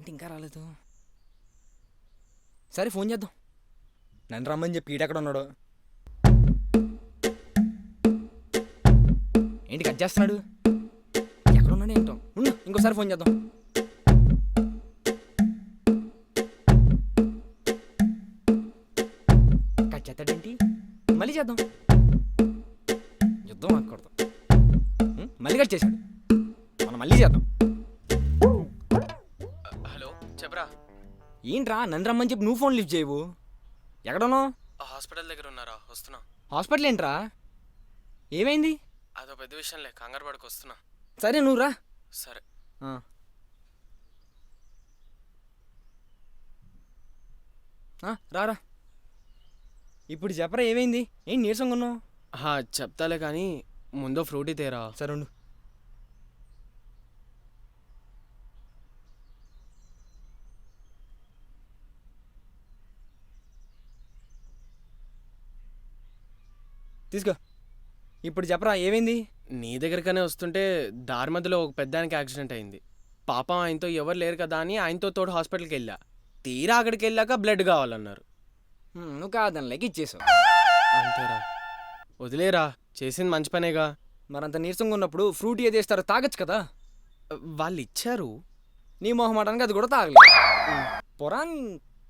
ఏంటి ఇంకా రాలేదు? సరే ఫోన్ చేద్దాం. నన్ను రమ్మని చెప్పి ఈడెక్కడ ఉన్నాడు? ఏంటి కట్ చేస్తున్నాడు? ఎక్కడ ఉన్నాడు ఏంటో. ఇంకోసారి ఫోన్ చేద్దాం. కట్ చేస్తాడేంటి? మళ్ళీ చేద్దాం. యుద్ధం ఆకూడదు. మళ్ళీ కట్ చేశాడు. మనం మళ్ళీ చేద్దాం. హలో చెప్పరా. ఏంట్రా నన్ను రమ్మని చెప్పి నువ్వు ఫోన్ లిఫ్ట్ చేయవు? ఎక్కడున్నావు? హాస్పిటల్ దగ్గర ఉన్నారా, వస్తున్నా. హాస్పిటల్ ఏంట్రా? ఏమైంది? అదో పెద్ద విషయంలే, కంగారు పడకు, వస్తున్నా. సరే నువ్వు రా. సరే. రారా. ఇప్పుడు చెప్పరా ఏమైంది? ఏం నీరసంగా ఉన్నావు? చెప్తాలే కానీ ముందు ఫ్రూటీ తేరా. సరే ఉండు. తీసుకో. ఇప్పుడు చెప్పరా ఏమైంది? నీ దగ్గరకనే వస్తుంటే దారి మధ్యలో ఒక పెద్దానికి యాక్సిడెంట్ అయింది. పాపం ఆయనతో ఎవరు లేరు కదా అని ఆయనతో తోడు హాస్పిటల్కి వెళ్ళా. తీరా అక్కడికి వెళ్ళాక బ్లడ్ కావాలన్నారు. నువ్వు కాదనిలేక ఇచ్చేసావు. అంతేరా, వదిలేరా, చేసింది మంచి పనేగా. మరంత నీరసంగా ఉన్నప్పుడు ఫ్రూట్ ఏది వేస్తారో తాగొచ్చు కదా. వాళ్ళు ఇచ్చారు. నీ మొహమాటానికి అది కూడా తాగలేదు. పొరా